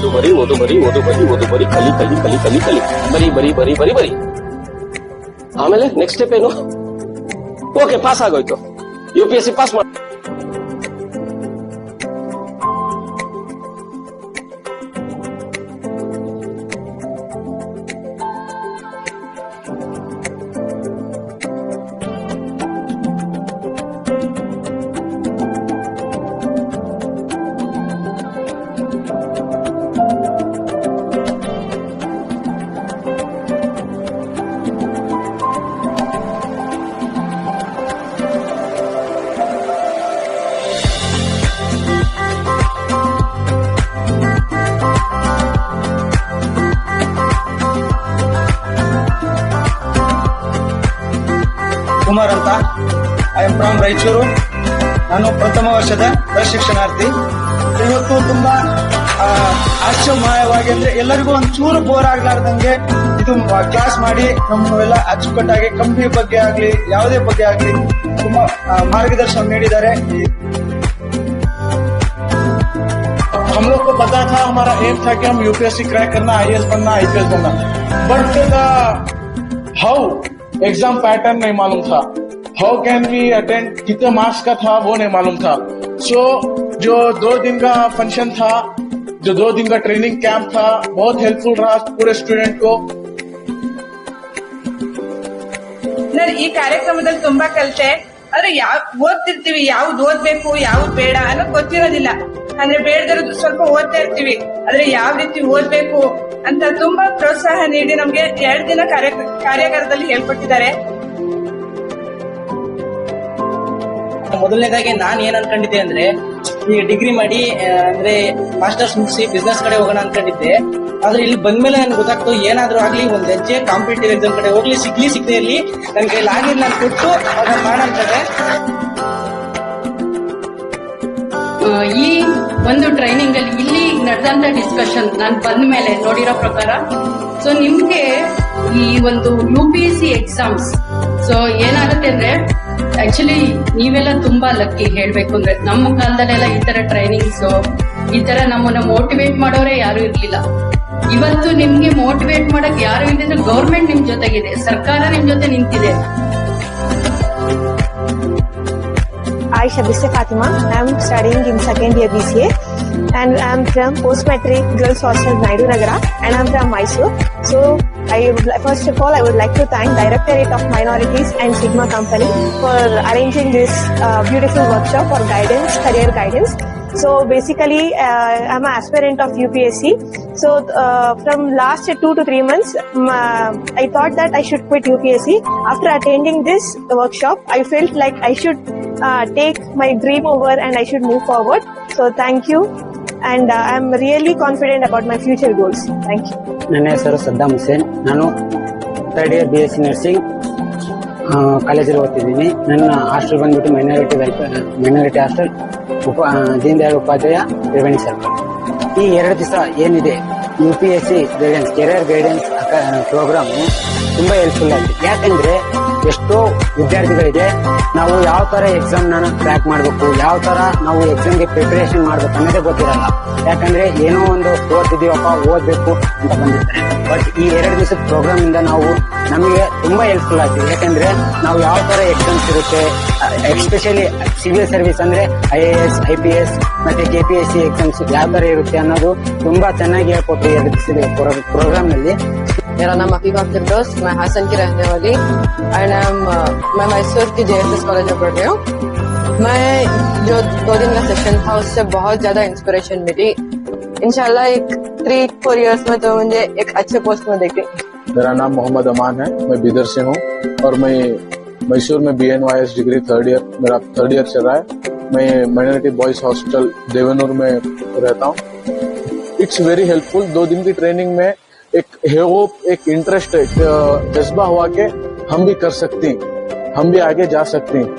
ಓದು ಬರಿ ಕಲಿ ಬರಿ ಆಮೇಲೆ ನೆಕ್ಸ್ಟ್ ಸ್ಟೆಪ್ ಏನು? ಓಕೆ, ಪಾಸ್ ಆಗೋಯ್ತು, UPSC ಪಾಸ್ ಮಾಡಿ. ಕುಮಾರ್ ಅಂತ, ಐ ಎಂ ಫ್ರಮ್ ರಾಯಚೂರು. ನಾನು ಪ್ರಥಮ ವರ್ಷದ ಪ್ರಶಿಕ್ಷಣಾರ್ಥಿ. ಇವತ್ತು ತುಂಬಾ ಆಶ್ಚರ್ಯಮಯವಾಗಿ ಅಂದ್ರೆ ಎಲ್ಲರಿಗೂ ಒಂಚೂರು ಬೋರ್ ಆಗ್ಲಾರ್ದಂಗೆ ಇದು ಕ್ಲಾಸ್ ಮಾಡಿ ನಮ್ಮೆಲ್ಲ ಅಚ್ಚುಕಟ್ಟಾಗಿ ಕಂಪನಿ ಬಗ್ಗೆ ಆಗ್ಲಿ ಯಾವುದೇ ಬಗ್ಗೆ ಆಗ್ಲಿ ತುಂಬಾ ಮಾರ್ಗದರ್ಶನ ನೀಡಿದ್ದಾರೆ. हम लोग को पता था, हमारा एम था कि हम UPSC क्रैक करना, IAS बनना, IPS बनना, बट हाउ एग्जाम पैटर्न नहीं मालूम था. हाउ कैन वी अटेंड, कितने मार्क्स का था वो नहीं मालूम था. सो जो 2 दिन का फंक्शन था, जो 2 दिन का ट्रेनिंग कैंप था, बहुत हेल्पफुल रहा पूरे स्टूडेंट को. ಈ ಕಾರ್ಯಕ್ರಮದಲ್ಲಿ ತುಂಬಾ ಕಲಿತೆ. ಆದ್ರೆ ಓದ್ತಿರ್ತೀವಿ, ಯಾವ್ದು ಓದ್ಬೇಕು ಯಾವ್ದು ಬೇಡ ಅನ್ನೋದು ಗೊತ್ತಿರೋದಿಲ್ಲ. ಅಂದ್ರೆ ಬೇಡದಿರೋದು ಸ್ವಲ್ಪ ಓದ್ತಾ ಇರ್ತೀವಿ, ಆದ್ರೆ ಯಾವ ರೀತಿ ಓದ್ಬೇಕು ಅಂತ ತುಂಬಾ ಪ್ರೋತ್ಸಾಹ ನೀಡಿ ನಮ್ಗೆ 2 ದಿನ ಕಾರ್ಯಾಗಾರದಲ್ಲಿ ಹೇಳ್ಕೊಟ್ಟಿದ್ದಾರೆ. ಮೊದಲನೇದಾಗಿ ನಾನ್ ಏನ್ ಅನ್ಕೊಂಡಿದ್ದೆ ಅಂದ್ರೆ, ಈಗ ಡಿಗ್ರಿ ಮಾಡಿ ಅಂದ್ರೆ ಮಾಸ್ಟರ್ಸ್ ಮುಗಿಸಿ ಬಿಸ್ನೆಸ್ ಕಡೆ ಹೋಗೋಣ ಅನ್ಕೊಂಡಿದ್ದೆ. ಆದ್ರೆ ಇಲ್ಲಿ ಬಂದ್ಮೇಲೆ ನನ್ಗೆ ಗೊತ್ತಾಗ್ತು, ಏನಾದ್ರೂ ಆಗ್ಲಿ ಒಂದ್ ಹೆಜ್ಜೆ ಕಾಂಪಿಟೇಟಿವ್ ಎಕ್ಸಾಮ್ ಕಡೆ ಹೋಗ್ಲಿ, ಸಿಗದೆ ಇರ್ಲಿ, ನನ್ ಕೈಲಿ ಆಗಿದ್ ನಾನು ಕೊಟ್ಟು ಅದನ್ನ ಮಾಡಂತದೆ. ಈ ಒಂದು ಟ್ರೈನಿಂಗ್ ಅಲ್ಲಿ ಇಲ್ಲಿ ನಡೆದಂತ ಡಿಸ್ಕಷನ್ ನಾನು ಬಂದ ಮೇಲೆ ನೋಡಿರೋ ಪ್ರಕಾರ, ಸೊ ನಿಮ್ಗೆ ಈ ಒಂದು UPSC ಎಕ್ಸಾಮ್ಸ್ ಸೊ ಏನಾಗುತ್ತೆ ಅಂದ್ರೆ, ಆಕ್ಚುಲಿ ನೀವೆಲ್ಲ ತುಂಬಾ ಲಕ್ಕಿ ಹೇಳ್ಬೇಕು ಅಂದ್ರೆ. ನಮ್ಮ ಕಾಲದಲ್ಲೆಲ್ಲ ಈ ತರ ಟ್ರೈನಿಂಗ್ಸ್, ಈ ತರ ನಮ್ಮನ್ನ ಮೋಟಿವೇಟ್ ಮಾಡೋರೇ ಯಾರು ಇರ್ಲಿಲ್ಲ. ಇವತ್ತು ನಿಮ್ಗೆ ಮೋಟಿವೇಟ್ ಮಾಡಕ್ ಯಾರು ಇದ್ರೆ ಗೌರ್ಮೆಂಟ್ ನಿಮ್ ಜೊತೆಗಿದೆ, ಸರ್ಕಾರ ನಿಮ್ ಜೊತೆ ನಿಂತಿದೆ. Aisha Bisse Fatima. I am studying in second year BCA and I am from Post Matric Girls Hostel Naidu Nagara and I am from Mysore. So first of all I would like to thank Directorate of Minorities and Sigma Company for arranging this beautiful workshop for guidance, career guidance. So basically I'm an aspirant of UPSC. So from last 2 to 3 months I thought that I should quit UPSC. After attending this workshop I felt like I should take my dream over and I should move forward. So thank you and I'm really confident about my future goals. Thank you. ನನ್ನ ಹೆಸರು ಸದ್ದಾಮ್ ಹುಸೇನ್. ನಾನು 3rd year BSc nursing ಕಾಲೇಜಲ್ಲಿ ಓದ್ತಿದ್ದೀನಿ. ನನ್ನ hostel ಬಂದ್ಬಿಟ್ಟು minority hostel Deen Dayal Upadhyaya Triveni circle. ಈ 2 ದಿವಸ ಏನಿದೆ UPSC guidance, career guidance program ತುಂಬಾ ಹೆಲ್ಪ್ಫುಲ್ ಆಗಿದೆ. ಯಾಕಂದ್ರೆ ಎಷ್ಟೋ ವಿದ್ಯಾರ್ಥಿಗಳಿಗೆ ನಾವು ಯಾವ ತರ ಎಕ್ಸಾಮ್ ಕ್ರ್ಯಾಕ್ ಮಾಡ್ಬೇಕು, ಯಾವ ತರ ನಾವು ಎಕ್ಸಾಮ್ಗೆ ಪ್ರಿಪರೇಷನ್ ಮಾಡ್ಬೇಕು ಅನ್ನೋದೇ ಗೊತ್ತಿರಲ್ಲ. ಯಾಕಂದ್ರೆ ಏನೋ ಒಂದು ಓದ್ಬೇಕು ಅಂತ ಬಂದಿರ್ತಾರೆ. ಬಟ್ ಈ 2 ದಿವಸದ ಪ್ರೋಗ್ರಾಮ್ ಇಂದ ನಮಗೆ ತುಂಬಾ ಹೆಲ್ಪ್ಫುಲ್ ಆಗ್ತದೆ. ಯಾಕಂದ್ರೆ ನಾವು ಯಾವ ತರ ಎಕ್ಸಾಮ್ಸ್ ಇರುತ್ತೆ, ಎಸ್ಪೆಷಲಿ ಸಿವಿಲ್ ಸರ್ವಿಸ್ ಅಂದ್ರೆ IAS, IPS ಮತ್ತೆ KPSC ಎಕ್ಸಾಮ್ಸ್ ಯಾವ ತರ ಇರುತ್ತೆ ಅನ್ನೋದು ತುಂಬಾ ಚೆನ್ನಾಗಿ ಹೇಳ್ಕೊಟ್ರು 2 ದಿವಸದ ಪ್ರೋಗ್ರಾಮ್ ನಲ್ಲಿ. मेरा नाम अफीफा फिरदौस, मैं हासन की रहने वाली एंड मैं मैसूर की JSS कॉलेज में पढ़ रही हूँ. मैं जो 2 दिन का सेशन था उससे बहुत ज्यादा इंस्पिरेशन मिली. इंशाल्लाह 3-4 इयर्स में तो मुझे एक अच्छे पोस्ट में देखी. मेरा नाम मोहम्मद अमान है, मैं बिदर से हूँ और मैं मैसूर में BNYS डिग्री 3rd ईयर, मेरा 3rd ईयर चल रहा है. मैं माइनॉरिटी बॉयज हॉस्टल देवनूर में रहता हूँ. It's very helpful. 2 दिन की ट्रेनिंग में एक होप, एक इंटरेस्ट, एक जज्बा हुआ कि हम भी कर सकते हैं, हम भी आगे जा सकते हैं.